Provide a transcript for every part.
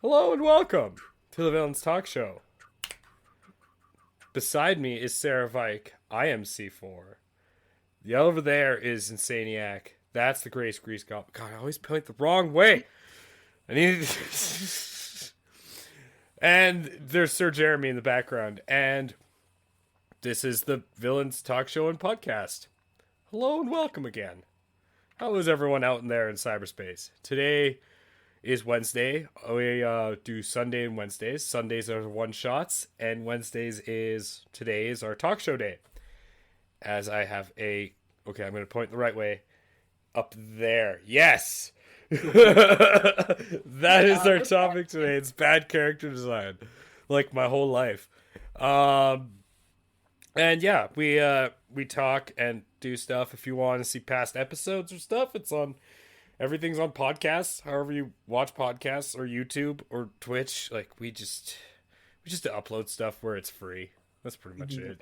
Hello and welcome to the Villains Talk Show. Beside me is Sara, Vike. I am C4. The over there is Insanieac. That's the Grace Grease Goblin. God, I always point the wrong way. I need. And there's Sir Jeremy in the background. And this is the Villains Talk Show and Podcast. Hello and welcome again. How is everyone out in there in cyberspace? Today is Wednesday. We do Sunday and Wednesdays. Sundays are one shots, and today is our talk show day. As I have I'm going to point the right way. Up there. Yes! That is our topic today. It's bad character design. Like my whole life. And yeah, we talk and do stuff. If you want to see past episodes or stuff, everything's on podcasts. However you watch podcasts or YouTube or Twitch, like we just upload stuff where it's free. That's pretty much it.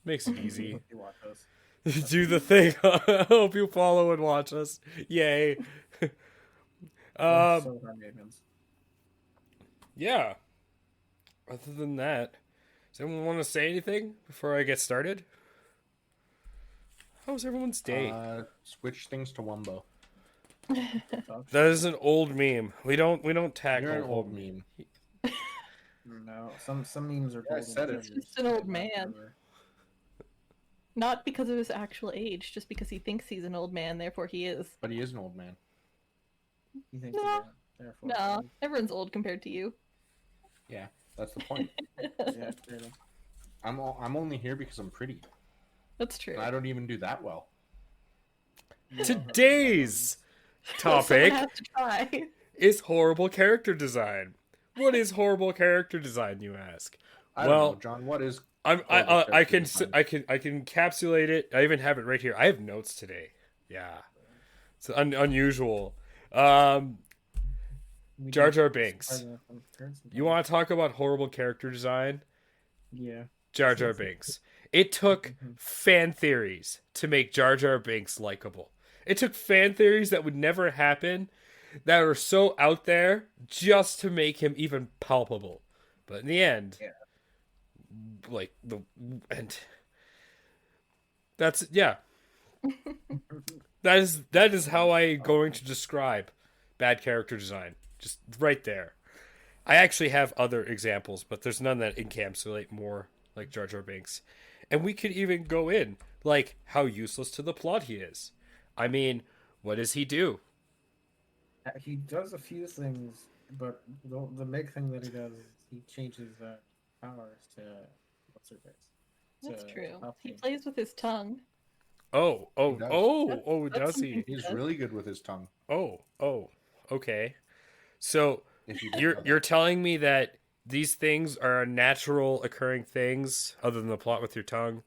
Makes it easy. Do the thing. I hope you follow and watch us. Yay. Yeah. Other than that, does anyone want to say anything before I get started? How's everyone's day? Switch things to Wumbo. That is an old meme. We don't tackle You're an old meme. No, some memes are. Yeah, I said it. He's just an old man. Not because of his actual age, just because he thinks he's an old man, therefore he is. But he is an old man. You think No, everyone's old compared to you. Yeah, that's the point. Yeah, clearly. I'm only here because I'm pretty. That's true. And I don't even do that well. Today's topic Someone has to try. is horrible character design. What is horrible character design, you ask? I don't know, John. What is? I can design? encapsulate it. I even have it right here. I have notes today. Yeah, it's unusual. Jar Jar Binks. You want to talk about horrible character design? Yeah. Jar Jar Binks. It took fan theories to make Jar Jar Binks likable. It took fan theories that would never happen, that were so out there, just to make him even palpable. But in the end, that's that is how I'm going to describe bad character design. Just right there. I actually have other examples, but there's none that encapsulate more like Jar Jar Binks. And we could even go in, like, how useless to the plot he is. I mean, what does he do? He does a few things, but the big thing that he does is he changes powers to what's her face. That's true. He plays with his tongue. Does he? He's really good with his tongue. Okay. So you're telling me that these things are natural occurring things other than the plot with your tongue,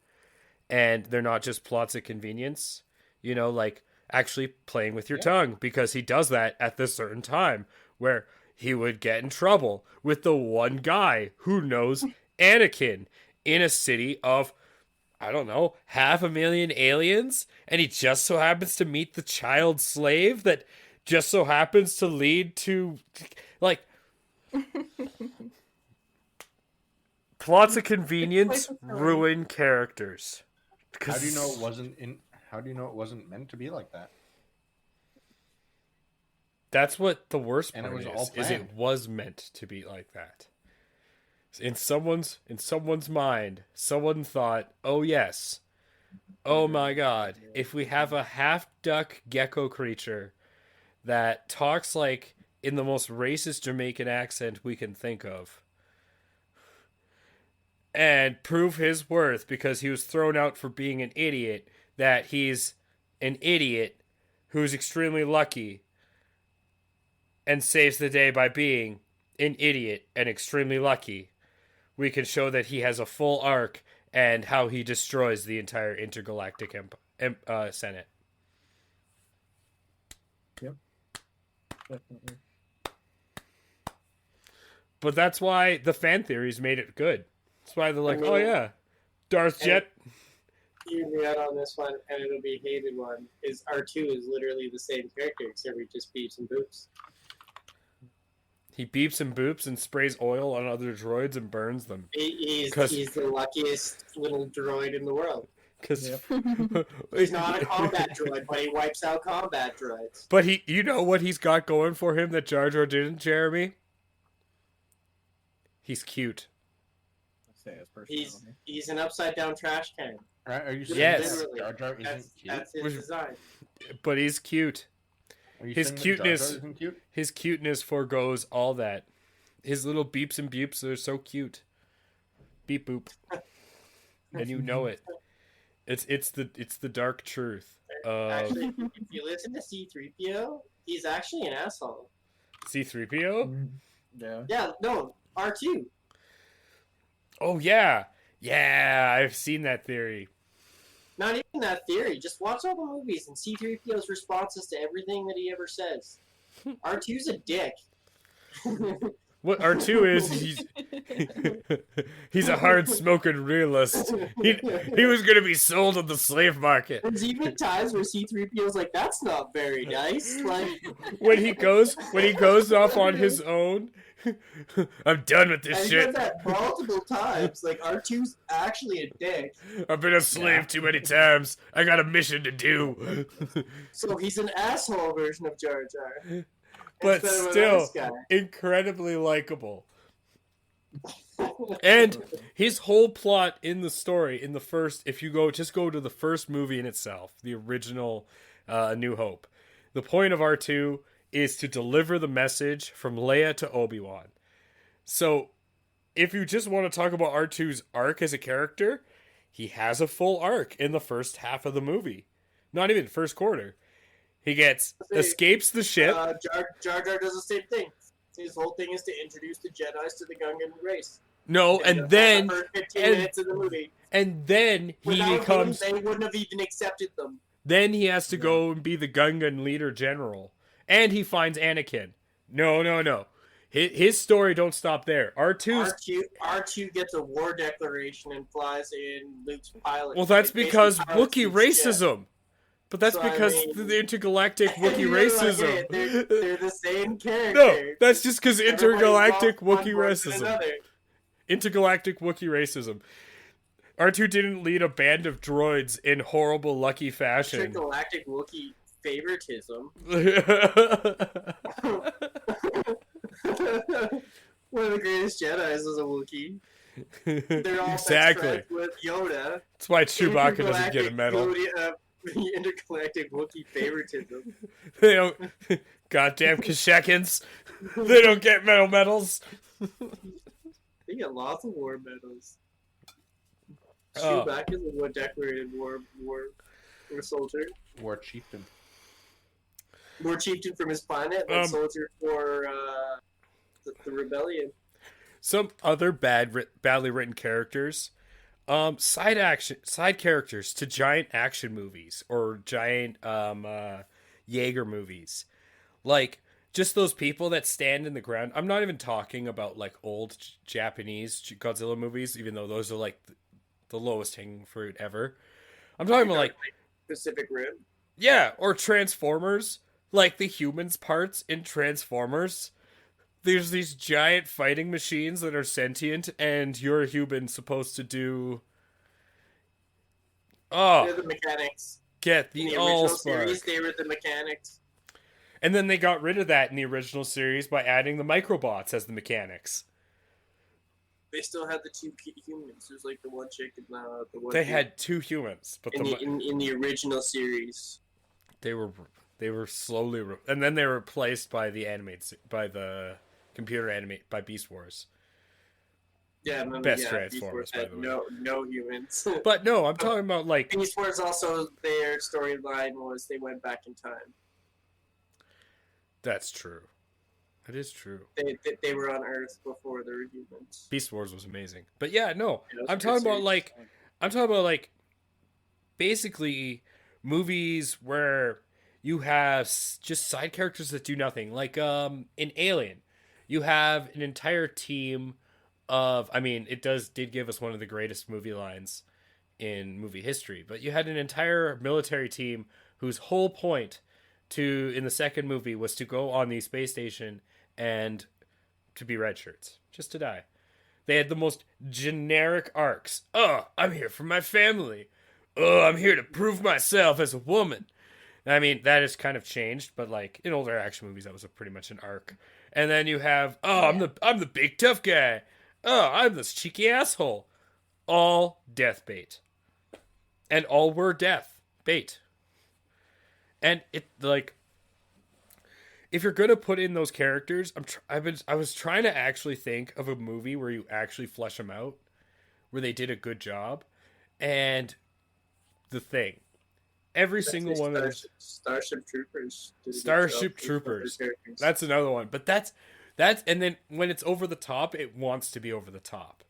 and they're not just plots of convenience? You know, like actually playing with your tongue, because he does that at this certain time where he would get in trouble with the one guy who knows Anakin in a city of, I don't know, 500,000 aliens, and he just so happens to meet the child slave that just so happens to lead to, like, plots of convenience ruin characters. How do you know it wasn't meant to be like that? That's what the worst part And it was is. all Is it was meant to be like that. In someone's mind, someone thought, "Oh yes, oh my God! If we have a half duck gecko creature that talks like in the most racist Jamaican accent we can think of, and prove his worth because he was thrown out for being an idiot, that he's an idiot who's extremely lucky and saves the day by being an idiot and extremely lucky, we can show that he has a full arc and how he destroys the entire intergalactic Senate." Yep. Definitely. But that's why the fan theories made it good. That's why they're like, oh yeah, Darth Jet. Hear me out on this one, and it'll be a hated one. Is R2 is literally the same character, except we just beefs and boops. He beeps and boops and sprays oil on other droids and burns them. He's Cause- the luckiest little droid in the world. Because He's not a combat droid, but he wipes out combat droids. But you know what he's got going for him that Jar Jar didn't, Jeremy? He's cute. He's an upside down trash can. Are you saying Yes. that Jar Jar isn't cute? That's his Which- design. But he's cute. Are you His saying that cuteness- Jar Jar isn't cute? His cuteness forgoes all that. His little beeps and boops are so cute. Beep boop. And you know it. It's the dark truth of Actually, if you listen to C-3PO, he's actually an asshole. C-3PO? Yeah. Yeah, no, R2. Oh yeah. Yeah, I've seen that theory. Not even that theory. Just watch all the movies and C-3PO's responses to everything that he ever says. R2's a dick. What R2 is, he's a hard smoking realist. He was gonna be sold on the slave market. There's even times where C-3PO's like, that's not very nice. Like, When he goes off on his own, I'm done with this and he shit. does that multiple times. Like, R2's actually a dick. I've been a slave too many times. I got a mission to do. So he's an asshole version of Jar Jar. But Instead of a still, nice guy. incredibly likable. And his whole plot in the story, in the first, if you go to the first movie in itself, the original A New Hope, the point of R2 is to deliver the message from Leia to Obi-Wan. So, if you just want to talk about R2's arc as a character, he has a full arc in the first half of the movie. Not even first quarter. He escapes the ship. Jar Jar does the same thing. His whole thing is to introduce the Jedi's to the Gungan race. No, And and then the first 15 and- minutes of the movie. he Without becomes. him, they wouldn't have even accepted them. Then he has to go and be the Gungan leader general, and he finds Anakin. No. His story don't stop there. R2's. R2 gets a war declaration and flies in Luke's pilot. Well, that's It because basically pilots Wookiee Luke's ship. racism. But that's So, I because mean- the intergalactic Wookiee You're like, racism. hey, they're the same character. No, that's just because intergalactic Everybody Wookiee lost one for racism. another. Intergalactic Wookiee racism. R2 didn't lead a band of droids in horrible, lucky fashion. Intergalactic Wookiee favoritism. One of the greatest Jedi's was a Wookiee. They're all Exactly. best friends with Yoda. That's why Chewbacca doesn't get a medal. Intergalactic Wookiee favoritism. They don't. Goddamn Kashekins. They don't get medals. They get lots of war medals. Oh. Chewbacca's a war-decorated war soldier. War chieftain. War chieftain from his planet, and soldier for the rebellion. Some other badly written characters. Side characters to giant action movies or giant Jaeger movies. Like, just those people that stand in the ground. I'm not even talking about, like, old Japanese Godzilla movies, even though those are, like, the lowest hanging fruit ever. I'm talking about, like... Pacific Rim. Yeah, or Transformers. Like, the humans parts in Transformers. There's these giant fighting machines that are sentient, and you're a human supposed to do... They're the mechanics. Get In the the original Allspark. series, they were the mechanics. And then they got rid of that in the original series by adding the microbots as the mechanics. They still had the two humans. There's like the one chick and the one. They dude. had two humans, but in the original series. they were slowly and then they were replaced by the computer animate by Beast Wars. Yeah, no, Best yeah, Transformers, Beast Wars by the way. No humans. But no, I'm talking about like Beast Wars also, their storyline was they went back in time. that's true. That is true. They were on Earth before there were humans. Beast Wars was amazing. But yeah, no. Yeah, it was I'm a talking good about like basically movies where you have just side characters that do nothing. Like in Alien, you have an entire team of did give us one of the greatest movie lines in movie history, but you had an entire military team whose whole point in the second movie was to go on the space station and to be red shirts, just to die. They had the most generic arcs. Oh, I'm here for my family. Oh, I'm here to prove myself as a woman. I mean, that has kind of changed, but like in older action movies, that was pretty much an arc. And then you have, I'm the big tough guy. Oh, I'm this cheeky asshole. All death bait, and all were death bait. And it like, if you're gonna put in those characters, I was trying to actually think of a movie where you actually flesh them out, where they did a good job, and The Thing. Every single one of those Starship Troopers. Starship Troopers. That's another one, but that's and then when it's over the top, it wants to be over the top.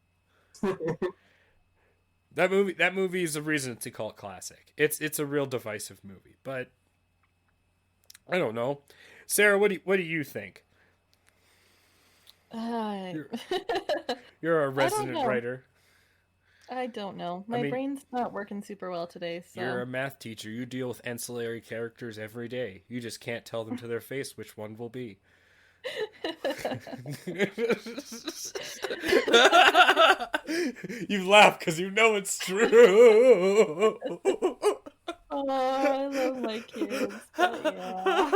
That movie is a reason to call it classic. It's a real divisive movie, but I don't know. Sarah, what do you think? You're a resident writer. I don't know. My brain's not working super well today. So You're a math teacher. You deal with ancillary characters every day. You just can't tell them to their face which one will be. You laugh because you know it's true. Oh, I love my kids. But yeah.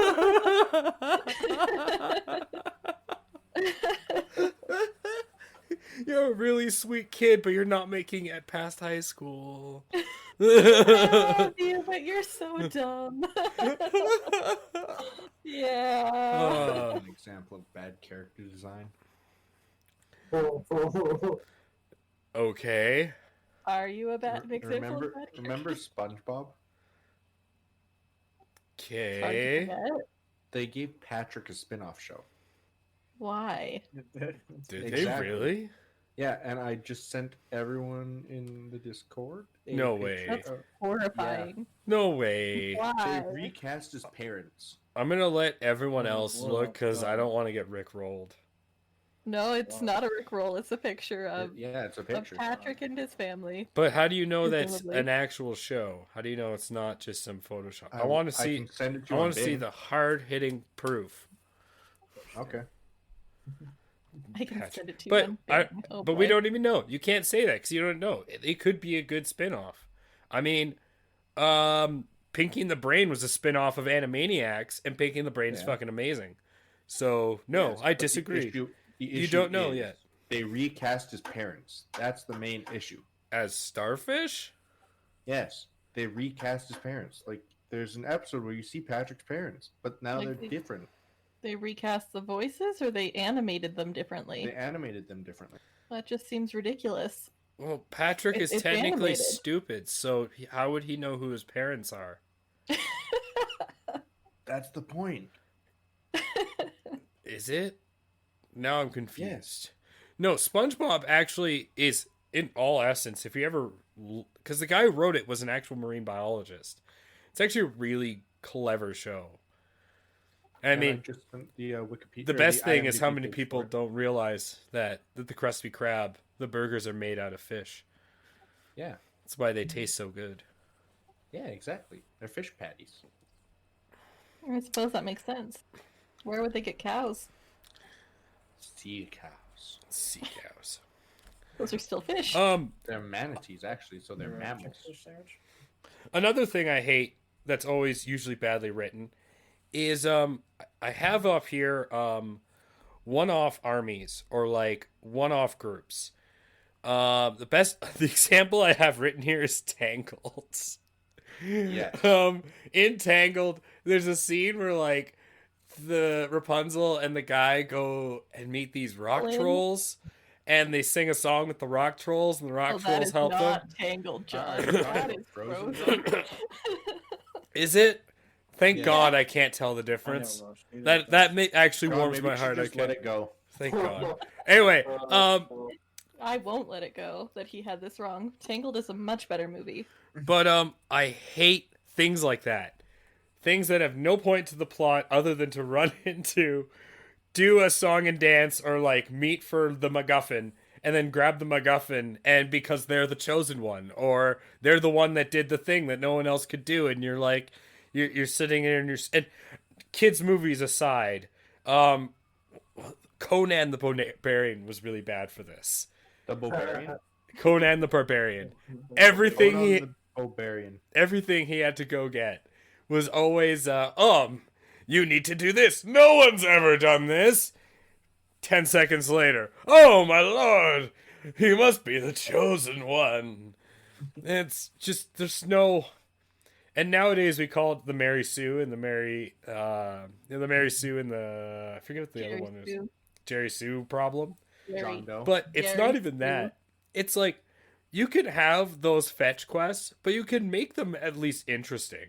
You're a really sweet kid, but you're not making it past high school. I love you, but you're so dumb. Yeah. An example of bad character design. Okay. Are you a bad example of bad Remember SpongeBob? Okay. They gave Patrick a spin-off show. Why? Did Exactly. they really? Yeah, and I just sent everyone in the Discord. No way. That's horrifying. No way. They Why? recast his parents. I'm gonna let everyone else Whoa, look because I whoa. don't want to get rickrolled. No, it's Wow. not a Rickroll. It's a picture of, Yeah, it's a of picture. Patrick and his family. But how do you know that's Presumably. an actual show? How do you know it's not just some Photoshop? I I want to see. can send it to I you want on to see Bing. the hard-hitting proof. Okay. I can Patrick. send it to you. But on I, Bing. Oh, but we boy. don't even know. You can't say that because you don't know. It could be a good spin-off. I mean, Pinky and the Brain was a spin-off of Animaniacs, and Pinky and the Brain is Yeah. fucking amazing. So no, Yes, I but the disagree. the You issue don't know is yet. They recast his parents. That's the main issue. As Starfish? Yes, they recast his parents. Like, there's an episode where you see Patrick's parents, but now Like they're they- different. They recast the voices, or they animated them differently. They animated them differently. That just seems ridiculous. Well, Patrick is It's technically animated. stupid, so how would he know who his parents are? That's the point. Is it? Now I'm confused. No, SpongeBob actually is, in all essence, if you ever... Because the guy who wrote it was an actual marine biologist. It's actually a really clever show. I And mean, just sent the Wikipedia. the or best thing is IMDb how many page people for it. don't realize that the Krusty Krab, the burgers are made out of fish. Yeah, That's why they taste so good. yeah, exactly. They're fish patties. I suppose that makes sense. Where would they get cows? Sea cows. Sea cows. Those are still fish. They're manatees, actually, so they're mammals. Another thing I hate that's always usually badly written is I have up here one-off armies or like one-off groups. The example I have written here is Tangled. Yeah. In Tangled, there's a scene where like the Rapunzel and the guy go and meet these rock Goblin. trolls, and they sing a song with the rock trolls, and the rock Oh, that trolls is help them. not Tangled, John. That is Frozen. Frozen. Is it? Thank Yeah. God I can't tell the difference. That actually God, warms maybe my you should heart. I just let can't. it go. Thank God. Anyway, I won't let it go that he had this wrong. Tangled is a much better movie. but I hate things like that. Things that have no point to the plot other than to run into, do a song and dance, or like meet for the MacGuffin and then grab the MacGuffin, and because they're the chosen one, or they're the one that did the thing that no one else could do, and you're like, you're sitting there and kids movies aside, Conan the Barbarian was really bad for this. The Barbarian. Conan the Barbarian. Everything Conan he the Barbarian. everything he had to go get was always you need to do this. No one's ever done this. 10 seconds later, oh my lord, he must be the chosen one. It's just there's no. And nowadays we call it the Mary Sue and the Mary Sue and the I forget what the other one is. Jerry Sue problem. John Doe. But it's not even that. It's like you can have those fetch quests, but you can make them at least interesting.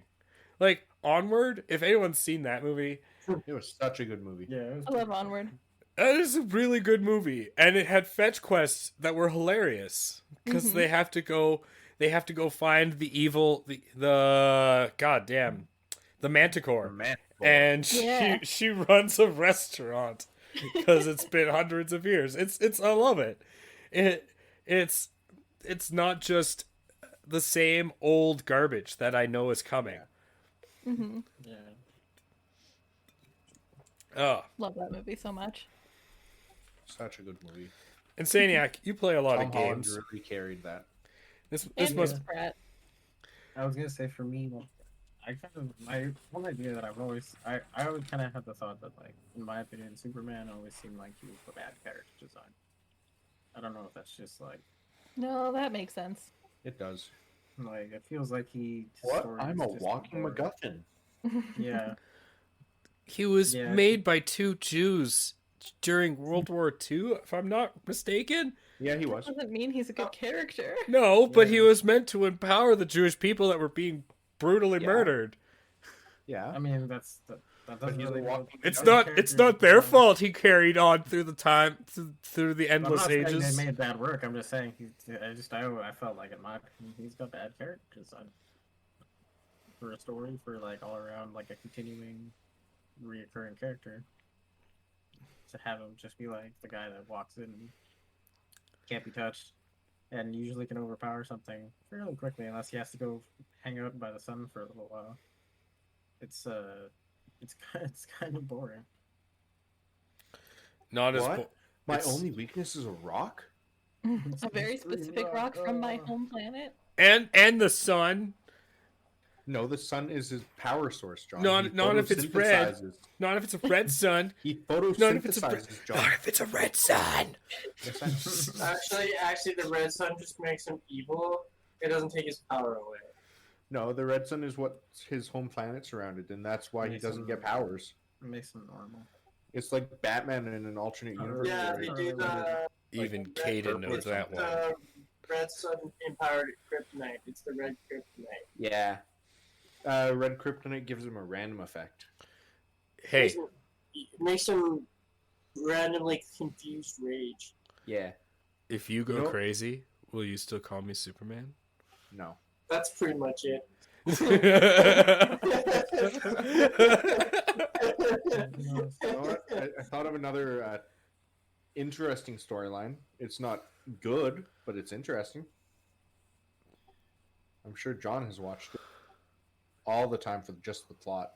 Like Onward, if anyone's seen that movie, It was such a good movie. Yeah, it was I love Onward. that is a really good movie, and it had fetch quests that were hilarious because they have to go find the goddamn the Manticore, Man. and Yeah. she runs a restaurant because it's been hundreds of years. It's I love it. It's not just the same old garbage that I know is coming. Hmm. yeah. Oh, Love that movie so much. Such a good movie. Insaniac, you play a lot Tom of Holland games. really carried that. This And must Chris Pratt. I was gonna say for me, well, I kind of my one idea that I always kind of had the thought that like in my opinion, Superman always seemed like he was the bad character design. I don't know if that's just like No, that makes sense. It does. it feels like his What? story I'm is a just walking boring. MacGuffin. Yeah, He was Yeah. made by two Jews during World War II, if I'm not mistaken. Yeah, he was. Doesn't mean he's a good character. No, but he Yeah. was meant to empower the Jewish people that were being brutally Yeah. murdered. Yeah. I mean that doesn't he's a really. walking It's other not characters their design- fault he carried on through the time through the I'm not endless saying ages. they made bad work. I'm just saying I felt like in my opinion he's got bad character design for a story for like all around like a continuing, reoccurring character. To have him just be like the guy that walks in, and can't be touched, and usually can overpower something fairly quickly unless he has to go hang out by the sun for a little while. It's kind of boring. Not as What? My it's- only weakness is a rock? A very specific rock from my home planet. and the sun. No, the sun is his power source, John. Not- He not if it's red. photosynthesizes. Not if it's a red sun. He Not if it's a photosynthesizes, John. Not if it's a red sun. Yes, I know. Actually, the red sun just makes him evil. It doesn't take his power away. No, the red sun is what his home planet's surrounded, and that's why he Makes doesn't him- get powers. It makes him normal. It's like Batman in an alternate universe. Yeah, where they he- do the Even red- Caden knows that one. the red sun empowered kryptonite. It's the red kryptonite. Yeah. Red kryptonite gives him a random effect. Hey, It makes him randomly confused rage. Yeah. if you go You know- crazy, will you still call me Superman? No. That's pretty much it. You know what? I thought of another interesting storyline. It's not good, but it's interesting. I'm sure John has watched it all the time for just the plot.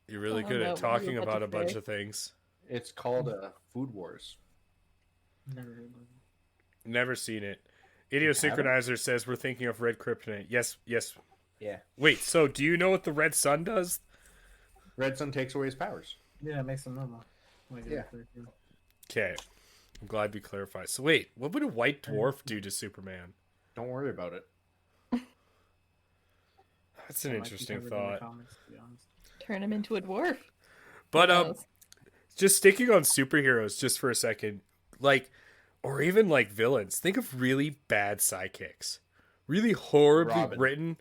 You're really Oh, good no, at talking what were you about about a to bunch say? of things. It's called Food Wars. Never heard of it. Never seen it. Idiosynchronizer says we're thinking of red kryptonite. Yes, yes. Yeah. Wait, so do you know what the red sun does? Red Sun takes away his powers. Yeah, it makes him normal. Like, Yeah. Okay. I'm glad we clarified. So wait, what would a white dwarf do to Superman? Don't worry about it. That's an interesting thought. Turn him into a dwarf. But Who knows? just sticking on superheroes just for a second, like, or even like villains. Think of really bad sidekicks, really horribly Robin. written,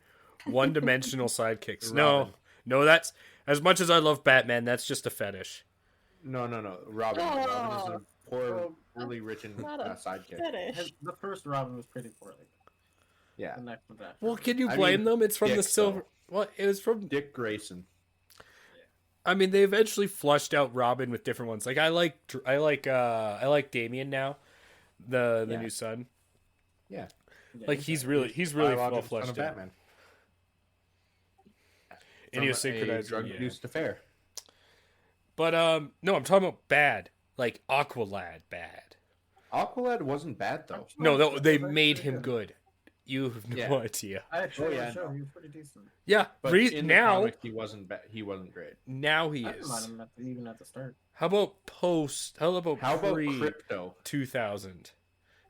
one-dimensional sidekicks. Robin. No, that's as much as I love Batman. That's just a fetish. No. Robin. Robin is Oh. a poor, Well, poorly written not a sidekick. Fetish. The first Robin was pretty poorly. Yeah. The next was that. Well, can you I blame mean, them? It's from the Dick, silver. Well, it was from. Dick Grayson. I mean, they eventually flushed out Robin with different ones. Like I like Damien now, the Yeah. new son. Yeah. Yeah, Like he's really well Biological son fleshed of out. Batman. And he was From a synchronized. drug-induced affair. But no, I'm talking about bad, like Aqualad bad. Aqualad wasn't bad though. No, they That's made pretty him good. good. You have no Yeah. idea. I actually yeah, showed no. he was pretty decent. Yeah, But in the now comics, he wasn't bad. He wasn't great. now he I didn't mind is. him even at the start. How about post? How about How about pre Crypto? 2000?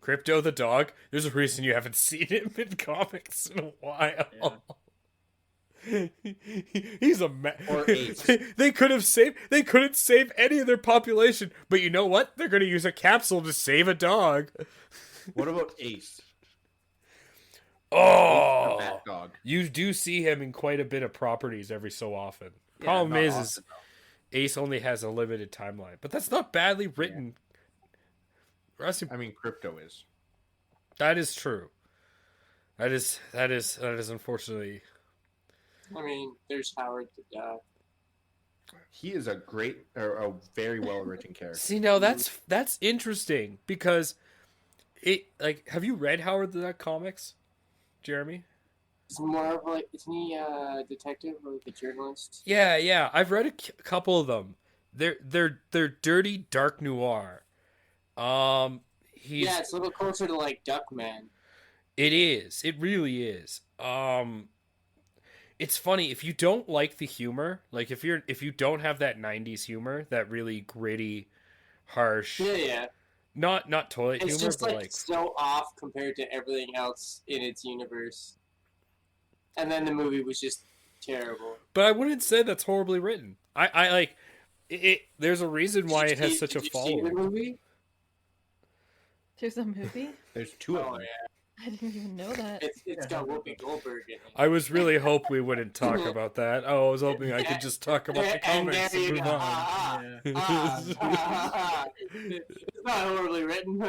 Crypto the dog. There's a reason you haven't seen him in comics in a while. He's a Or Ace. They could have saved. They couldn't save any of their population, but you know what? They're going to use a capsule to save a dog. What about Ace? Oh, The Bat Dog. you do see him in quite a bit of properties every so often. Yeah, Problem not is often, Ace only has a limited timeline, but that's not badly written. Rusty, though. I mean, Crypto is. that is true. That is unfortunately. I mean, there's Howard the Duck. He is a great, or a very well written character. See, now that's interesting because it like have you read Howard the Duck comics, Jeremy? It's more of like, isn't he a detective or like a journalist? Yeah. I've read a couple of them. They're dirty dark noir. He's Yeah, it's a little closer to like Duckman. It is. It really is. It's funny if you don't like the humor, like if you don't have that 90s humor, that really gritty, harsh, Yeah. not toilet It's humor, just but like so off compared to everything else in its universe. And then the movie was just terrible. but I wouldn't say that's horribly written. I like it. There's a reason why it has such a Did you see the following. movie? There's a movie? There's two of Oh them. yeah, I didn't even know that. it's got Whoopi Goldberg in it. I was really hope we wouldn't talk about that. Oh, I was hoping I could just talk about the And comics there and you move go. on. It's not horribly written.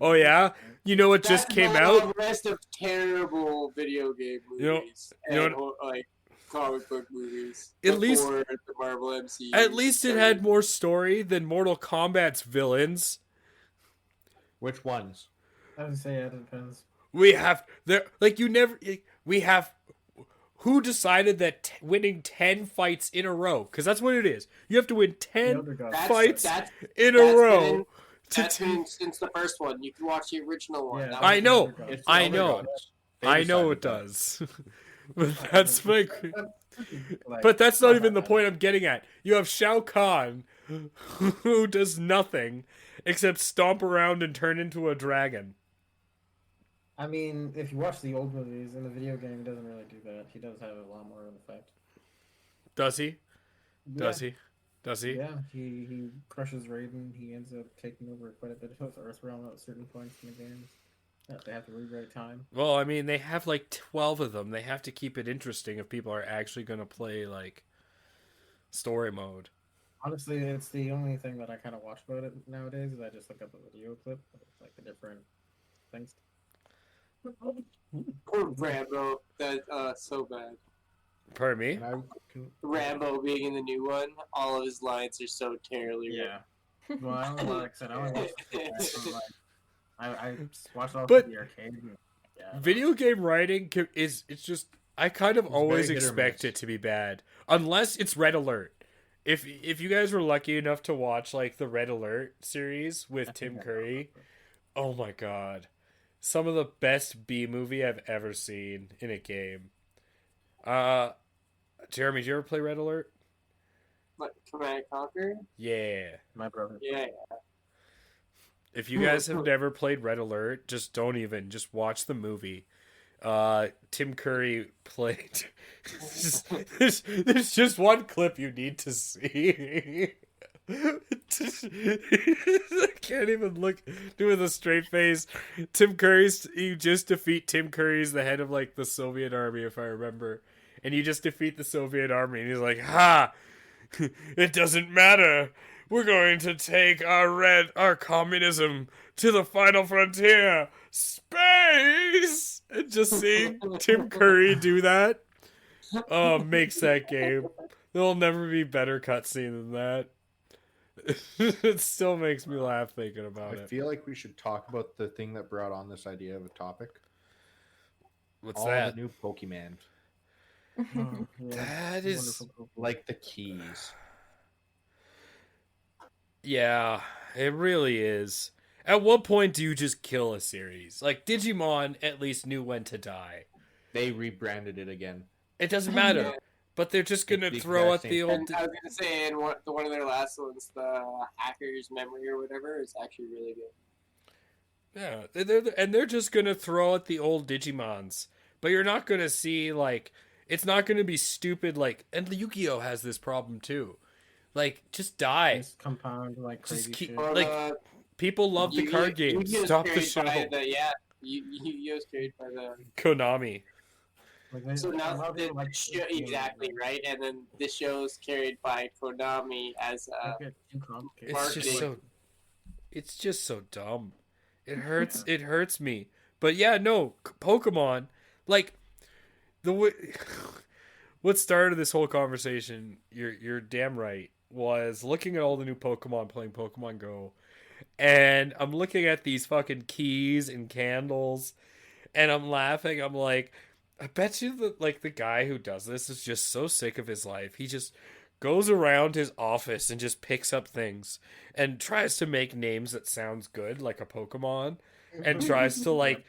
Oh yeah, you know what just That's came not out? a list of terrible video game movies You know and like comic book movies. At least- before the Marvel MCU. At least it started. had more story than Mortal Kombat's villains. Which ones? I would say it depends. We have there like you never we have who decided that winning 10 fights in a row, because that's what it is. You have to win 10 Underdog. fights That's in a that's row been- to That's been since the first one. You can watch the original one. Yeah, That I was- know. Underdog. It's I the know. underdogs. They I know decided it that. does. But that's like Like, but that's not not even the that point I'm getting at. You have Shao Kahn who does nothing except stomp around and turn into a dragon. I mean, if you watch the old movies in the video game, he doesn't really do that. He does have a lot more of an effect. Does he? Does he? Does he? Yeah, he crushes Raiden. He ends up taking over quite a bit of Earthrealm at certain points in the games. They have to rewrite time. Well, I mean, they have like 12 of them. They have to keep it interesting if people are actually going to play like story mode. Honestly, it's the only thing that I kind of watch about it nowadays. Is I just look up a video clip of like the different things. Poor Rambo. That's so bad. Pardon me? And I can, Rambo being in the new one, all of his lines are so terribly Yeah. Well, I only like I said, I only watched the I watched all But- the arcade. Yeah. Video game writing it's just I kind of It's always very hit or expect miss. it to be bad unless it's Red Alert. If you guys were lucky enough to watch like the Red Alert series with Tim Curry, oh my god. Some of the best B movie I've ever seen in a game. Jeremy, did you ever play Red Alert? Like Command and Conquer? Yeah. My brother. Yeah. If you guys have never played Red Alert, just watch the movie. Tim Curry played. there's just one clip you need to see. I can't even look with a straight face. You just defeat Tim Curry's the head of like the Soviet army, if I remember, and you just defeat the Soviet army, and he's like, "Ha! It doesn't matter. We're going to take our communism to the final frontier, space." And just seeing Tim Curry do that, makes that game. There'll never be better cutscene than that. It still makes me laugh thinking about I it. feel like we should talk about the thing that brought on this idea of a topic. What's All that? the new Pokemon. Oh, yeah, That is- wonderful Pokemon. Like the keys. Yeah, it really is. At what point do you just kill a series? Like Digimon at least knew when to die. They rebranded it again. It doesn't matter. Yeah. But they're just gonna It's the throw exact out the same old. And I was gonna say, in one of their last ones, the Hacker's Memory or whatever, is actually really good. Yeah, they're just gonna throw out the old Digimons. But you're not gonna see like it's not gonna be stupid like. And Yu-Gi-Oh has this problem too. Like, just die. Just compound like Just crazy keep- shit. Or Like, People love the card games. Yu-Gi-Oh's Stop the carried show. by Yu-Gi-Oh's carried by the. Konami. Like, So a now lot of the people like show, exactly right, and then the show's carried by Konami as Make it too complicated. It's just Marketing. so. It's just so dumb. It hurts. It hurts me. But yeah, no, Pokemon, like the way. What started this whole conversation? You're damn right. Was looking at all the new Pokemon, playing Pokemon Go, and I'm looking at these fucking keys and candles, and I'm laughing. I'm like, I bet you the guy who does this is just so sick of his life. He just goes around his office and just picks up things and tries to make names that sounds good, like a Pokemon, and tries to like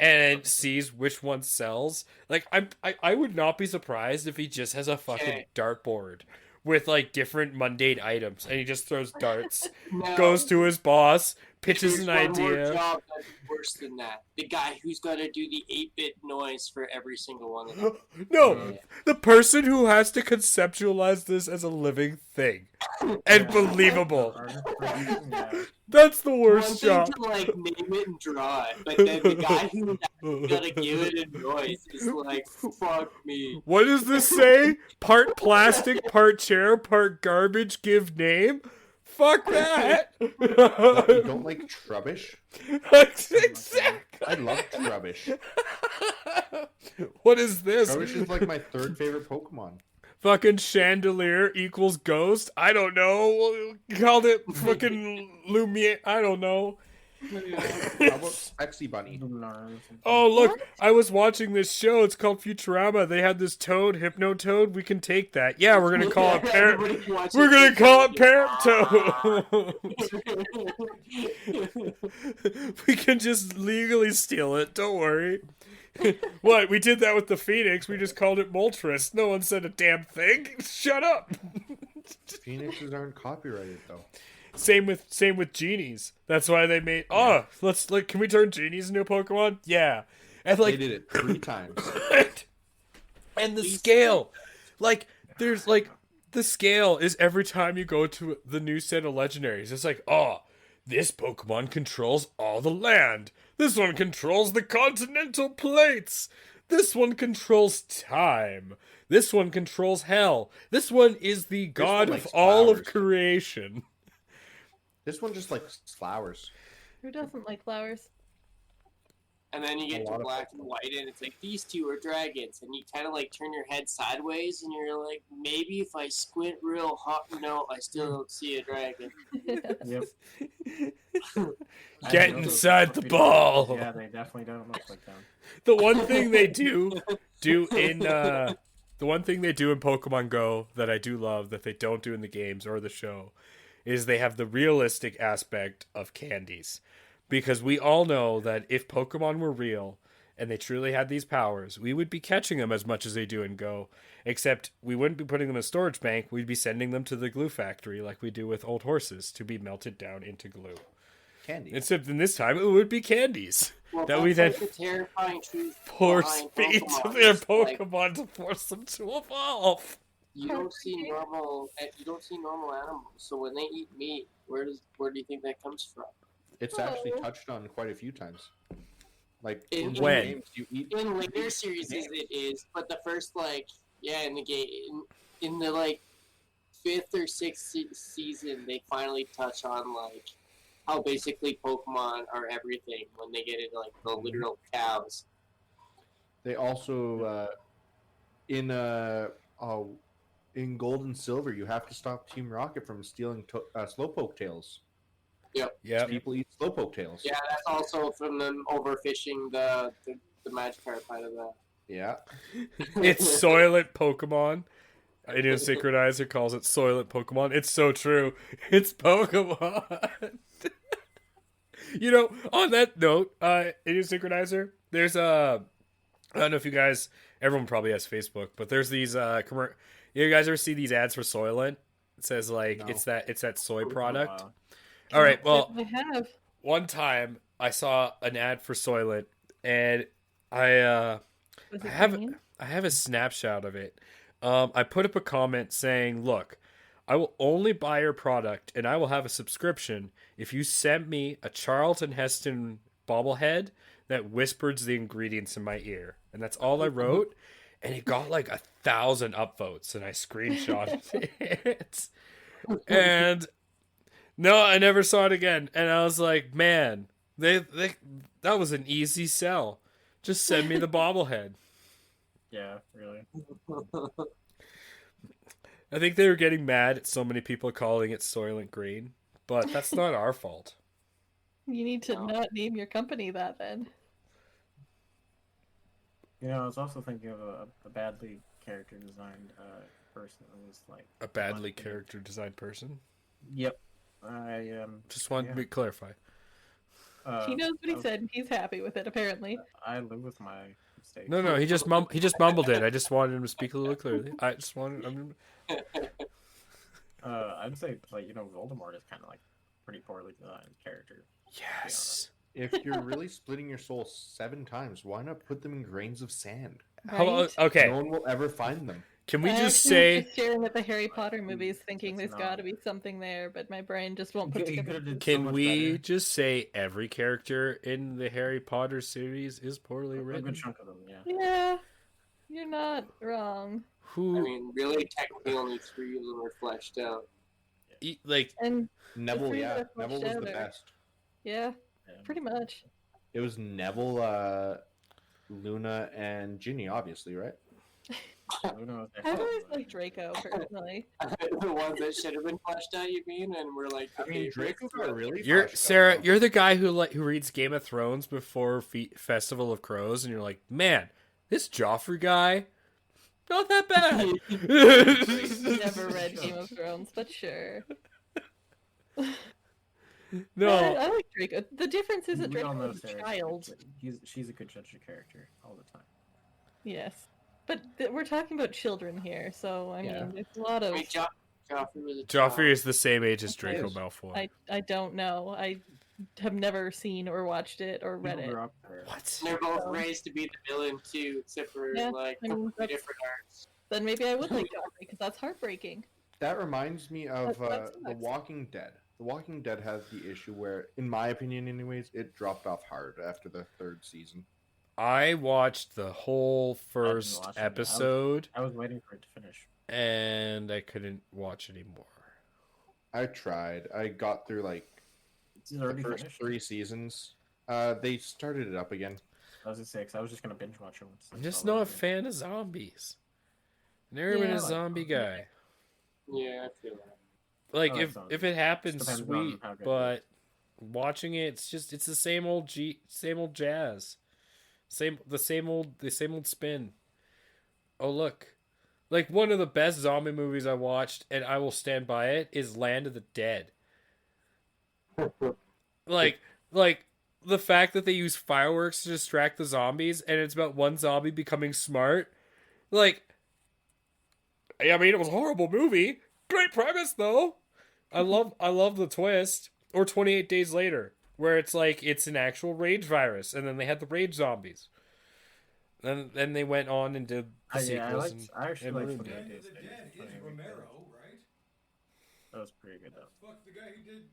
and sees which one sells. Like I would not be surprised if he just has a fucking Okay. dartboard with like different mundane items and he just throws darts, No, goes to his boss, pitches there's an one more idea. job that's worse than that. The guy who's got to do the 8-bit noise for every single one of them. No, the person who has to conceptualize this as a living thing and Yeah. believable. Artist production, yeah. That's the One worst thing job. to like name it and draw it, but then the guy who's gotta give it a noise is like, fuck me. What does this say? Part plastic, part chair, part garbage, give name? Fuck that! What, you don't like Trubbish? Exactly. I love Trubbish. What is this? Trubbish is like my third favorite Pokemon. Fucking chandelier equals ghost? I don't know. Called it fucking Lumiere. I don't know. How about Sexy Bunny? Lunar or something. Oh, look. I was watching this show. It's called Futurama. They had this toad, Hypno Toad. We can take that. Yeah, we're going to call it Parent. Everybody watching We're going to this call it is Parent Toad. We can just legally steal it. Don't worry. What? We did that with the Phoenix. We just called it Moltres. No one said a damn thing. Shut up. Phoenixes aren't copyrighted though. Same with genies. That's why they made. Oh, let's look. Can we turn genies into a Pokemon? Yeah, and They like, did it 3 times. and the scale, like, there's like the scale is every time you go to the new set of legendaries. It's like, oh, this Pokemon controls all the land. This one controls the continental plates. This one controls time. This one controls hell. This one is the god of likes all of flowers. creation. This one just likes flowers. Who doesn't like flowers? And then you A get lot to of black and white, and it's like, these two are dragons. And you kind of like turn your head sideways, and you're like, maybe if I squint real hard, no, I still don't see a dragon. Yep. I Get know those inside the people. ball. Yeah, they definitely don't look like them. The one thing they do in the one thing they do in Pokemon Go that I do love that they don't do in the games or the show is they have the realistic aspect of candies. Because we all know that if Pokemon were real and they truly had these powers, we would be catching them as much as they do in Go. Except we wouldn't be putting them in a storage bank, we'd be sending them to the glue factory like we do with old horses to be melted down into glue. Candy. Except in this time it would be candies. Well, That we that's then like the terrifying truth force behind feed to Pokemon. their It's like, Pokemon to force them to evolve. you don't see normal animals. So when they eat meat, where do you think that comes from? It's actually Oh. touched on quite a few times. Like In in when? games, you eat. In later series, it is, but the first in the game, in the 5th or 6th season, they finally touch on how basically Pokemon are everything when they get into the literal cows. They also in Gold and Silver, you have to stop Team Rocket from stealing Slowpoke tails. Yeah. People eat Slowpoke tails. Yeah, that's also from them overfishing the Magikarp out of Yeah. It's Soylent Pokemon. Indian Synchronizer calls it Soylent Pokemon. It's so true. It's Pokemon. You know, on that note, Indian Synchronizer, there's a... I don't know if you guys... Everyone probably has Facebook, but there's these... You guys ever see these ads for Soylent? It says, like, No. it's that soy product. Wow. All right, well, I have. one time I saw an ad for Soylent, and I Was I it have green? I have a snapshot of it. I put up a comment saying, "Look, I will only buy your product, and I will have a subscription if you send me a Charlton Heston bobblehead that whispers the ingredients in my ear." And that's all I wrote, and it got like 1,000 upvotes, and I screenshotted it. And no, I never saw it again, and I was like, "Man, they that was an easy sell. Just send me the bobblehead." Yeah, really. I think they were getting mad at so many people calling it Soylent Green, but that's not our fault. You need to No. not name your company that then. You know, I was also thinking of a badly character designed person that was like A badly one thing- character designed person. Yep. I Just wanted Yeah. to clarify. He knows what I he was- said and he's happy with it apparently. I live with my mistakes. No, he just mumbled it. I just wanted him to speak a little clearly. I just wanted. I'd say like Voldemort is kind of like pretty poorly designed character. Yes. If you're really splitting your soul 7 times, why not put them in grains of sand? How about, Right? okay, No one will ever find them. can we I just actually say? was just staring at the Harry Potter movies, thinking That's there's got to not- be something there, but my brain just won't put You together. could've did so Can much we better. just say every character in the Harry Potter series is poorly A written? good chunk of them, yeah. Yeah, you're not wrong. Who I mean, really, technically, only 3 of them are fleshed out. like? And Neville, three yeah. that are Neville was the fleshed out are- best. yeah, Yeah. pretty much. It was Neville, Luna, and Ginny, obviously, right? Luna was I always excellent. like Draco personally. The ones that should have been fleshed out, you mean? And we're like, I mean, Draco got really You're fleshed out, Sarah. though. You're the guy who reads Game of Thrones before Festival of Crows, and you're like, man, this Joffrey guy, not that bad. Never read Game of Thrones, but sure. No, I like Draco. The difference is that We all Draco know is a Sarah. child. She's a good judge of character all the time. Yes. But we're talking about children here, so I Yeah. mean, there's a lot I of. mean, Joffrey was a Joffrey is the same age as Okay. Draco Malfoy. I don't know. I have never seen or watched it or read People it. grew up there. What? They're both raised to be the villain too, except for Yeah, like I mean, completely that's- different arts. Then maybe I would like Joffrey because that's heartbreaking. That reminds me of That The sucks. Walking Dead. The Walking Dead has the issue where, in my opinion anyways, it dropped off hard after the 3rd season. I watched the whole first watch it. episode, I was waiting for it to finish. and I couldn't watch anymore. I tried. I got through like It's the already first finished. 3 seasons. They started it up again. I was gonna say, 'cause I was just gonna binge watch it once. I'm just all not a over. fan of zombies. Never been Yeah. a zombie guy. Yeah, I feel that. Like I like if zombies. it happens, Depends on sweet. how good it But watching it, it's the same old same old jazz, the same old spin. Oh look, like one of the best zombie movies I watched, and I will stand by it, is Land of the Dead. like the fact that they use fireworks to distract the zombies, and it's about one zombie becoming smart. Like, I mean, it was a horrible movie. Great premise, though. I love the twist. Or 28 Days Later, where it's like it's an actual rage virus, and then they had the rage zombies. And then they went on and did the sequels. I actually and like ruined 28 it. Days Later. 28 Romero, right? That was pretty good though. Fuck the guy who did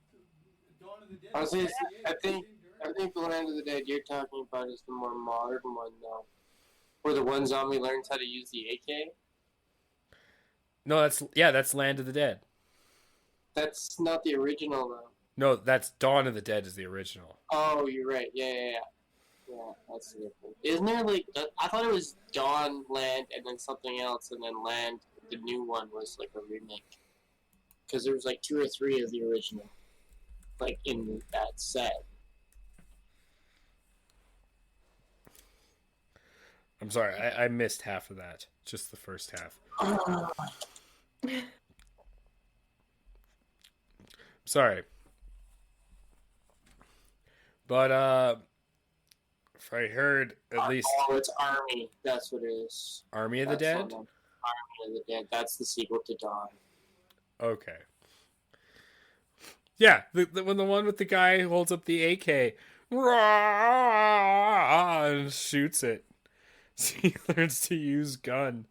Dawn of the Dead. I was gonna say, I think the Land of the Dead you're talking about is the more modern one, though, where the one zombie learns how to use the AK. No, that's Land of the Dead. That's not the original, though. No, that's Dawn of the Dead is the original. Oh, you're right. Yeah, that's the difference. Isn't there like I thought it was Dawn, Land, and then something else, and then Land. The new one was like a remake because there was like 2 or 3 of the original, like in that set. I'm sorry, I missed half of that. Just the first half. Sorry. But if I heard at least Oh, it's Army. That's what it is. Army of the That's Dead? the one. Army of the Dead. That's the sequel to Dawn. Okay. Yeah, when the one with the guy who holds up the AK and shoots it. So he learns to use gun.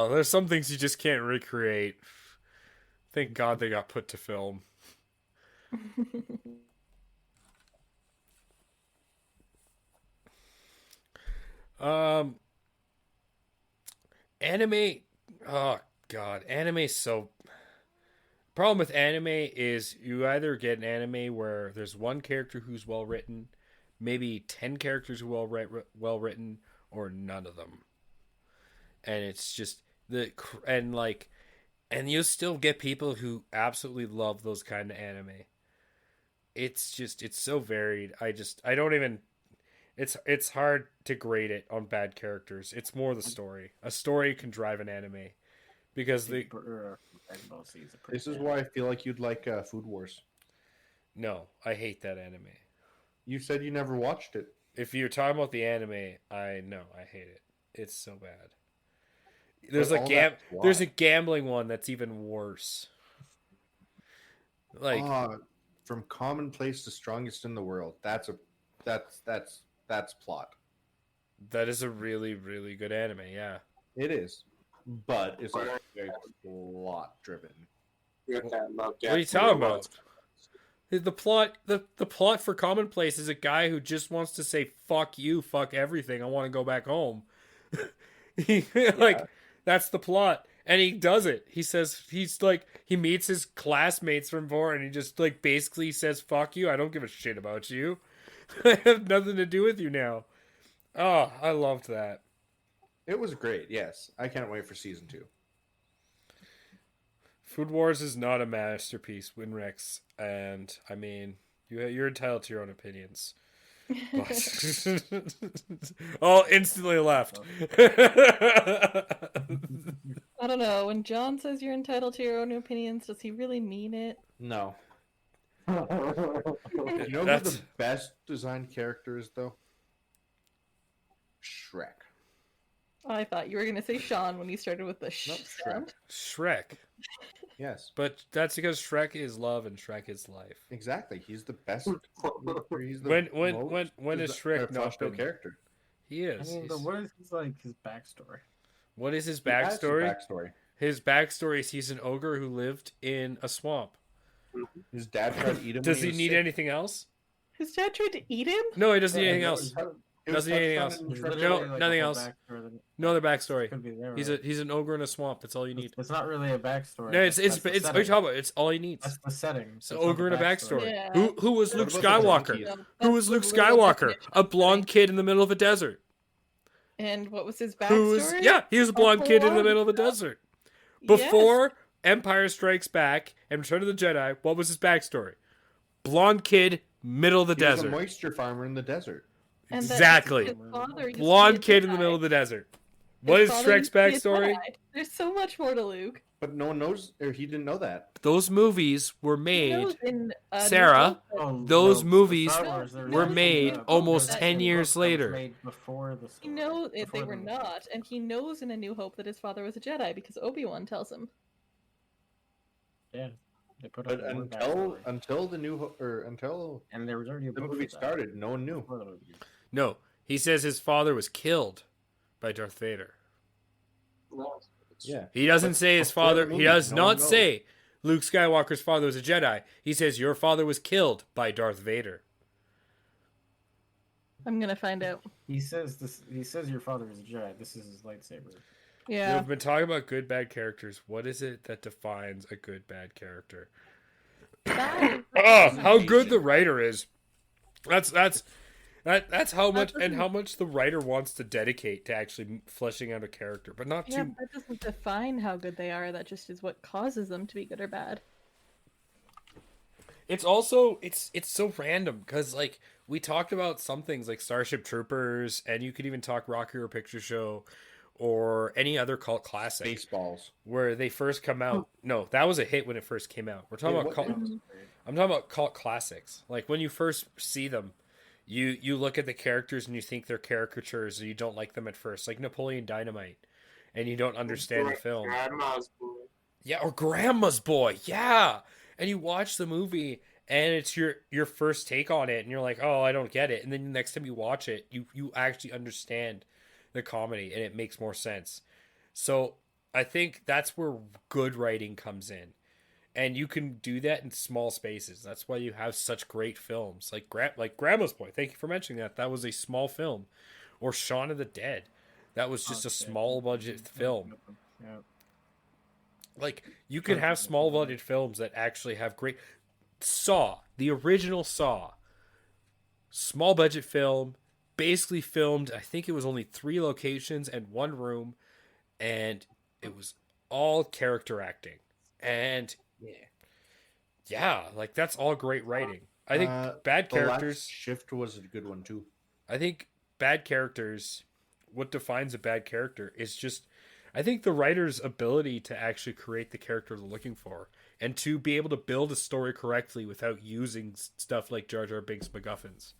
There's some things you just can't recreate. Thank God they got put to film. Anime. Oh God, anime. So problem with anime is you either get an anime where there's one character who's well written, maybe 10 characters who are well written, or none of them. And it's just and you still get people who absolutely love those kind of anime. It's so varied. I don't even. It's hard to grade it on bad characters. It's more the story. A story can drive an anime because This is why I feel like you'd like Food Wars. No, I hate that anime. You said you never watched it. If you're talking about the anime, I hate it. It's so bad. There's there's a gambling one that's even worse. Like from commonplace to strongest in the world. That's plot. That is a really, really good anime, yeah. It is. But it's like very plot driven. What are you talking about? The plot for Commonplace is a guy who just wants to say fuck you, fuck everything. I want to go back home. That's the plot. And he does it. He says he meets his classmates from before and he just basically says fuck you. I don't give a shit about you. I have nothing to do with you now. Oh, I loved that. It was great, yes. I can't wait for season 2. Food Wars is not a masterpiece, Winrex, and I mean, you're entitled to your own opinions. But oh, instantly left. I don't know. When John says you're entitled to your own opinions, does he really mean it? No. You know who the best designed character is, though? Shrek. I thought you were going to say Sean when you started with the sound. Shrek. Yes. But that's because Shrek is love and Shrek is life. Exactly. He's the best. He's when is Shrek not a character? He is. I mean, what is his backstory? What is his backstory? His backstory is he's an ogre who lived in a swamp. His dad tried to eat him. Does he need anything else? His dad tried to eat him? No, he doesn't need anything else. Doesn't need anything else. No, nothing else. No other backstory. He's an ogre in a swamp. That's all you need. It's not really a backstory. No, it's what are you talking about? It's all he needs. That's the setting. It's an ogre in a backstory. Yeah. Who was Luke Skywalker? Who was Luke Skywalker? A blonde kid in the middle of a desert. And what was his backstory? He was a blonde kid in the middle of a desert. Before Empire Strikes Back and Return of the Jedi, what was his backstory? Blonde kid, middle of the desert. He was a moisture farmer in the desert. And exactly. Blonde kid in the middle of the desert. What is Shrek's backstory? There's so much more to Luke. But no one knows, or he didn't know that. Those movies were made, Sarah, those movies were made almost 10 years later. He knows they were not, and he knows in A New Hope that his father was a Jedi because Obi-Wan tells him. Yeah. They put but until the new until and there was already a the movie started, no one knew. No, he says his father was killed by Darth Vader. Yeah, he doesn't say his father. He does not say Luke Skywalker's father was a Jedi. He says your father was killed by Darth Vader. I'm gonna find out. He says this. He says your father was a Jedi. This is his lightsaber. Yeah. We've been talking about good bad characters. What is it that defines a good bad character? How good the writer is. That's how much and how much the writer wants to dedicate to actually fleshing out a character, but not too. That doesn't define how good they are. That just is what causes them to be good or bad. It's also it's so random because like we talked about some things like Starship Troopers, and you could even talk Rocky Horror Picture Show or any other cult classic Baseballs. where they first come out. No, that was a hit when it first came out. We're talking It about wa- cult. it- I'm talking about cult classics. Like when you first see them, you look at the characters and you think they're caricatures, and you don't like them at first, like Napoleon Dynamite, and you don't understand the film. Grandma's boy. Yeah, or Grandma's Boy. Yeah. And you watch the movie and it's your first take on it and you're like, "Oh, I don't get it." And then the next time you watch it, you actually understand the comedy and it makes more sense. So, I think that's where good writing comes in. And you can do that in small spaces. That's why you have such great films like Grandma's Boy. Thank you for mentioning that. That was a small film. Or Shaun of the Dead. That was just a small budget film. Yeah. Like you can have small budget films that actually have great Saw, the original Saw, small budget film, basically filmed. I think it was only 3 locations and 1 room, and it was all character acting. And yeah, like that's all great writing. I think bad The Last characters. Shift was a good one too. I think bad characters. What defines a bad character is just I think the writer's ability to actually create the character they're looking for and to be able to build a story correctly without using stuff like Jar Jar Binks MacGuffins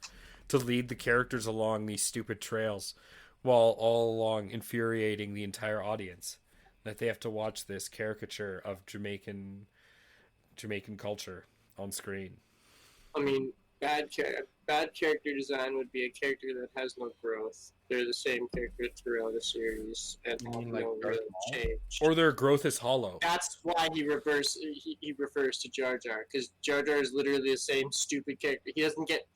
to lead the characters along these stupid trails while all along infuriating the entire audience that they have to watch this caricature of Jamaican culture on screen. I mean, bad character design would be a character that has no growth. They're the same character throughout a series and You have mean like no Darth real Maul? change. Or their growth is hollow. That's why he refers to Jar Jar, because Jar Jar is literally the same stupid character. He doesn't get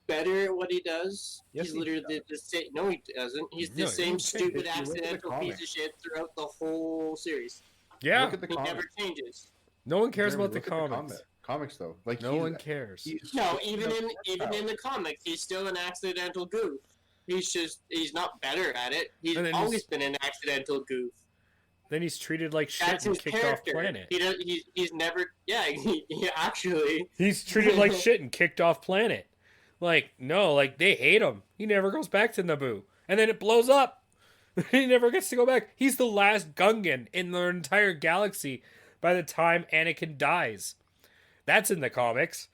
better at what he does. Yes, He's he literally the same. No, he doesn't. He's the No, same he- stupid if you look at the accidental piece comics- of shit throughout the whole series. Yeah, Look at the He comics. never changes. no one cares Jeremy, about the look at comics. Comics though, like No one cares. No, even in the comics, he's still an accidental goof. He's not better at it. He's And then always he's- been an accidental goof. Then he's treated like shit That's and his kicked character. off planet. He's never. Yeah, he actually. He's treated like shit and kicked off planet. Like, no, like they hate him. He never goes back to Naboo. And then it blows up. He never gets to go back. He's the last Gungan in the entire galaxy by the time Anakin dies. That's in the comics.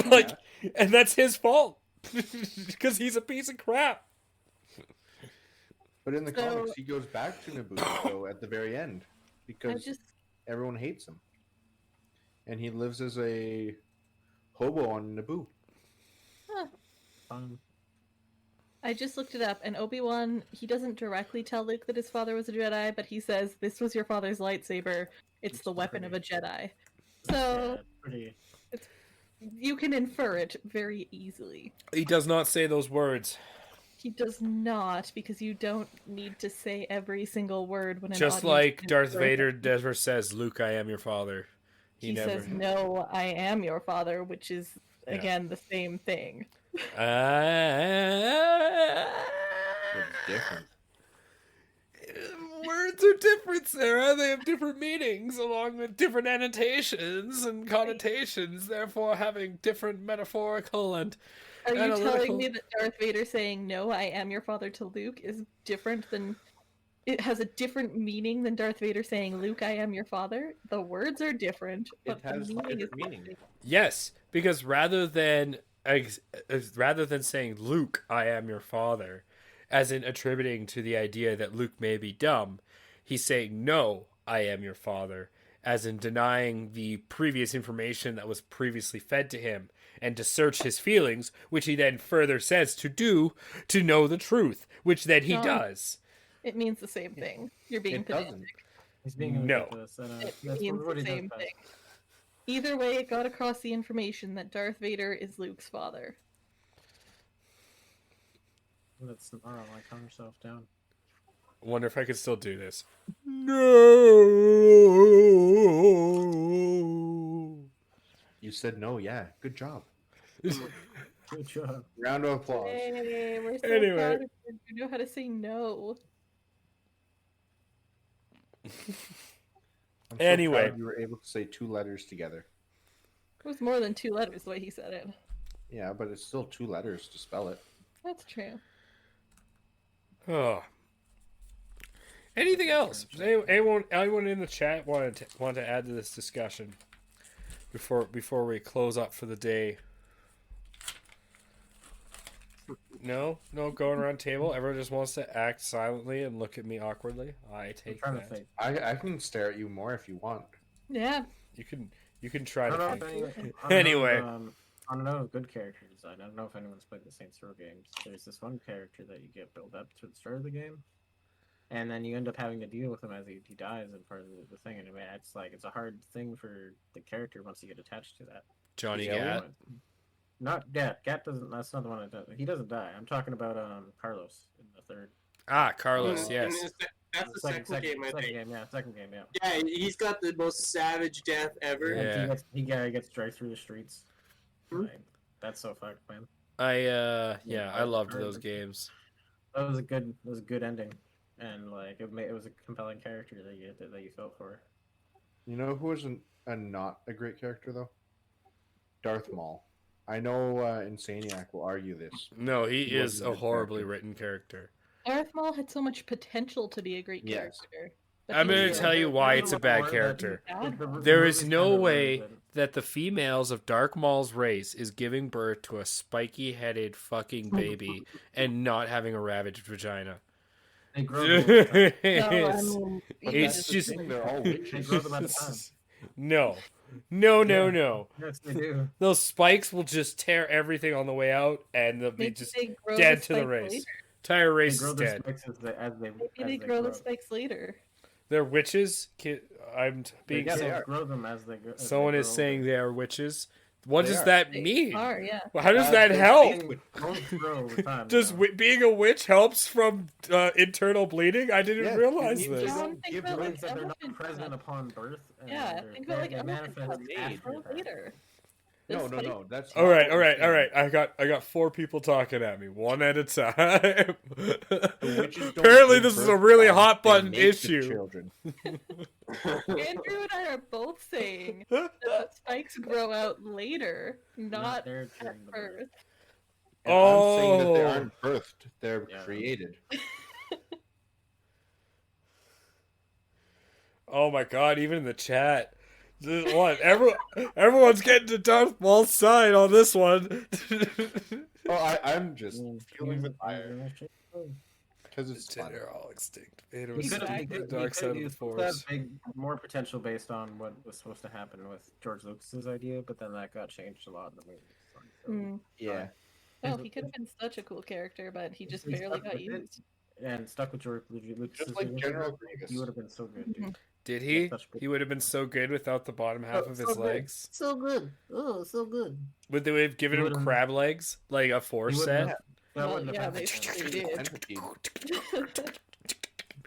Like, and that's his fault. Because he's a piece of crap. But in the So- comics, he goes back to Naboo though at the very end I because just everyone hates him, and he lives as a hobo on Naboo. I just looked it up, and Obi-Wan, he doesn't directly tell Luke that his father was a Jedi, but he says, "This was your father's lightsaber. It's the weapon of a Jedi." So Pretty. you can infer it very easily. He does not say those words. He does not, because you don't need to say every single word when an Just audience like can Darth infer Vader it. never says, "Luke, I am your father." He never. says, "No, I am your father," which is Yeah. again the same thing. It's different. Words are different, Sarah. They have different meanings along with different annotations and connotations, therefore having different metaphorical and Are you analytical. telling me that Darth Vader saying, "No, I am your father" to Luke is different than... It has a different meaning than Darth Vader saying, "Luke, I am your father"? The words are different, but It has the meaning is different meaning. Yes, because rather than saying Luke, I am your father, as in attributing to the idea that Luke may be dumb, he's saying no, I am your father, as in denying the previous information that was previously fed to him and to search his feelings, which he then further says to do to know the truth, which then he No. does. It means the same thing. You're being It doesn't. pedantic. He's being No. ridiculous. It That's means what the he does same best. thing. Either way, it got across the information that Darth Vader is Luke's father. That's tomorrow. Like, calm yourself down. Wonder if I could still do this. No. You said no, yeah. Good job. Good job. Round of applause. Hey, we're so Anyway. proud of you. You know how to say no. I'm so Anyway. proud you were able to say 2 letters together. It was more than 2 letters the way he said it. Yeah, but it's still 2 letters to spell it. That's true. Oh. Anything else? Does anyone in the chat want to add to this discussion before we close up for the day? No, going around table. Everyone just wants to act silently and look at me awkwardly. I take trying to that. think. I can stare at you more if you want. Yeah. You can try I to don't know think. if any- Anyway. on a note of good character design, I don't know if anyone's played the Saints Row games. There's this one character that you get built up to the start of the game, and then you end up having to deal with him as he dies in part of the thing. And it's a hard thing for the character once you get attached to that. Johnny Yeah, Gat. Gat doesn't. That's not the one that does. He doesn't die. I'm talking about Carlos in the third. Ah, Carlos. And Yes. that's the second game, I think. Second game, yeah. Yeah, he's got the most savage death ever. Yeah. And he gets dragged through the streets. Like, that's so fucked, man. I loved those games. That was a good ending, and like it was a compelling character that you felt for. You know who was not a great character, though? Darth Maul. I know Insaniac will argue this. No, he He is wasn't a a good horribly character. written character. Darth Maul had so much potential to be a great Yes. character. But I'm he going was to tell you why it's a bad character. There is no way that the females of Dark Maul's race is giving birth to a spiky-headed fucking baby and not having a ravaged vagina. They grow them over time. it's, But it's that's the just thing, they're all They witches. grow them at the time. no. Yes, they do. Those spikes will just tear everything on the way out, and they'll be Maybe just they grow dead the to the spikes race. later. Entire They race grow is their dead. spikes as they Maybe as they they grow the spikes later. They're witches. I'm being. Yeah, they They are. grow them as they go. Someone is saying they are witches. What They does are. that They mean? are, yeah. Well, how does Uh, that they're help? fake Bones grow over time. Does you know? being a witch helps from internal bleeding? I didn't Yes, realize it means this. they John, don't think give about, birth. Means that they're not elephant present cubs. upon birth. And Yeah, they're- think about like they elephant manifest cubs. They after grow that. later. No, This no. That's All not right. what we're saying. I got 4 people talking at me, one at a time. The witches don't Apparently, give this is a birth, really Tom. hot They button make the issue. children. Andrew and I are both saying that the spikes grow out later, not there at during the birth. birth. And I'm saying that they Oh. aren't birthed; they're Yeah. created. Oh my god! Even in the chat, what? Everyone's getting to Darth Maul's side on this one. Oh, I'm just Mm, feeling the mm, fire mm, because it's fun. They're all extinct. Vader He was could sent to the have dark side of the Force. more potential based on what was supposed to happen with George Lucas's idea, but then that got changed a lot in the movie. So, Mm. Yeah, Oh, he could have been such a cool character, but he just He barely stuck got with it. used. And stuck with George Lucas's just like vision, General Grievous. he would have been so good, dude. Did he? Such good- He would have been so good without the bottom half of his so good. legs. So good. Oh, so good. Would they have given He him would've- crab legs, like a Force He would've- set? That Well, wouldn't yeah, have they happened. did. Centipede.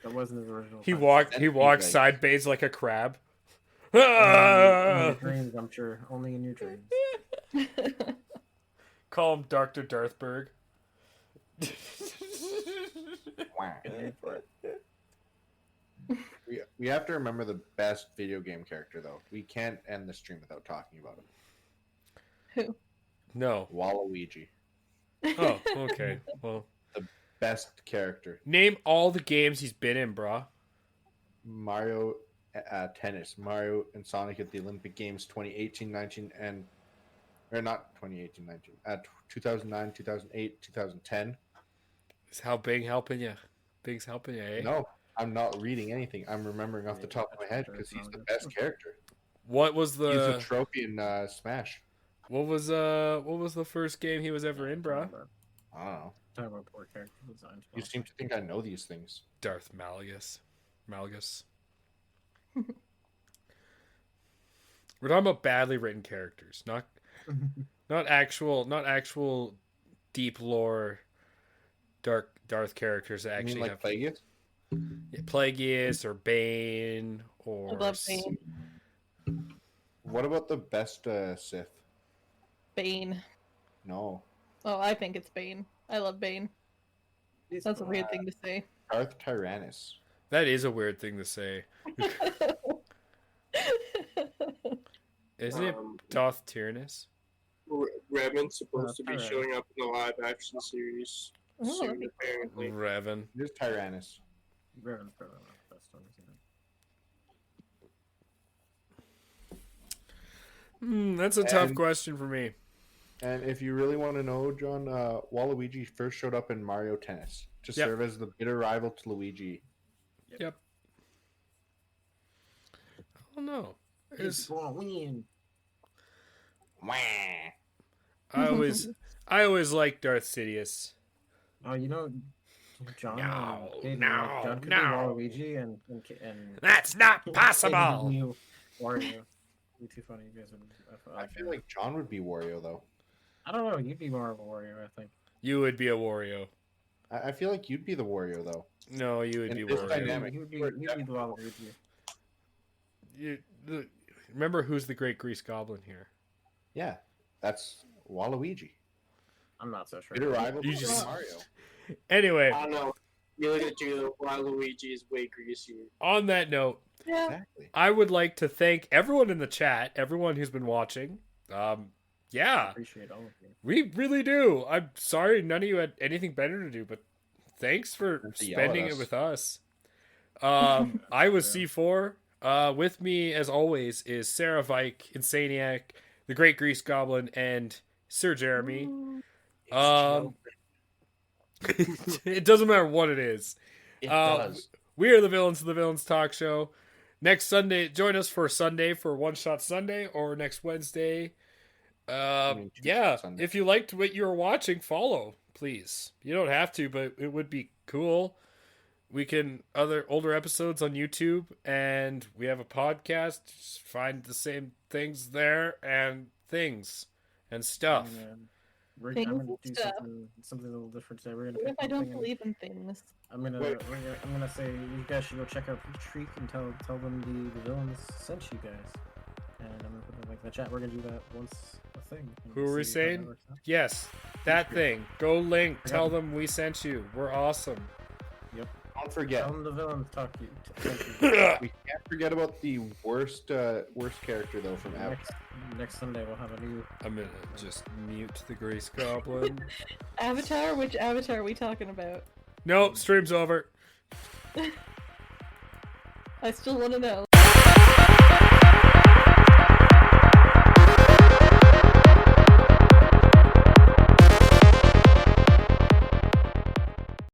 That wasn't his original. He plan. walked. He walked legs. sideways like a crab. In Ah! your dreams, I'm sure. Only in your dreams. Call him Dr. Darthberg. Wah. We have to remember the best video game character, though. We can't end the stream without talking about him. Who? No. Waluigi, Oh, okay. Well, best character. name all the games he's been in, brah. Mario Tennis, Mario and Sonic at the Olympic Games 2018, 19, and or not 2018, 19, 2009, 2008, 2010. Is how Bing helping you? Bing's helping you, eh? No, I'm not reading anything. I'm remembering off the top of my head because he's the best character. What was He's a the trophy in Smash. what was the first game he was ever in, brah? I don't know. Talking about poor character design. You seem to think I know these things. Darth Malgus. Malgus. We're talking about badly written characters, not actual deep lore Darth characters that I actually mean, like have Plagueis? Plagueis or Bane I or love Bane. What about the best Sith? Bane. No, Oh, I think it's Bane. I love Bane. That's a weird thing to say. Darth Tyrannus. That is a weird thing to say. Isn't it Darth Tyrannus? Revan's supposed to be Alright. showing up in the live action series Oh, soon, that'd be apparently. Revan. There's Tyrannus. Revan's probably one of the best ones, you know. That's a tough And- question for me. And if you really want to know, John, Waluigi first showed up in Mario Tennis to Yep. serve as the bitter rival to Luigi. Yep. I don't know. It's gonna win. Wah. I always liked Darth Sidious. Oh, you know, John. No, Gabe, no, John could no. be Waluigi and That's not Gabe possible. would be Wario. Be too funny, you guys would. I feel like John would be Wario, though. I don't know. You'd be more of a warrior, I think. You would be a Wario. I feel like you'd be the Wario, though. No, you would In be this Wario. dynamic. He would be the Waluigi. Remember who's the Great Grease Goblin here? Yeah, that's Waluigi. I'm not so sure. Bitter rival You to just- Mario. Anyway, I don't know. You look at you, Waluigi is way greasier. on that note, Yeah. Exactly. I would like to thank everyone in the chat, everyone who's been watching. I Yeah, appreciate all of you. we really do. I'm sorry none of you had anything better to do, but thanks for Have to yell at spending it us. with us. I was C4. With me, as always, is Sara, Vike, Insaniac, the Great Grease Goblin, and Sir Jeremy. It doesn't matter what it is. It does. We are the Villains of the Villains Talk Show. Next Sunday, join us for Sunday for One Shot Sunday, or next Wednesday. Two Yeah, Shot Sunday. if you liked what you were watching, follow, please. You don't have to, but it would be cool. We can other older episodes on YouTube, and we have a podcast. Just find the same things there and things and stuff. I'm Things gonna and do stuff. something a little different today. We're gonna What pick if I one don't thing and believe in things? I'm gonna say you guys should go check out Peach and tell them the villains sent you guys. And I'm gonna put them like in the chat. We're gonna do that once a thing. and Who are we see how that saying? works out. Yes, that thing. Go link. Tell them we sent you. We're awesome. Don't forget, Tell them the villains talk to you. we can't forget about the worst character though from Avatar. Next Sunday we'll have a new. I'm gonna just mute the Grease Goblin. Avatar? Which Avatar are we talking about? Nope, stream's over. I still want to know.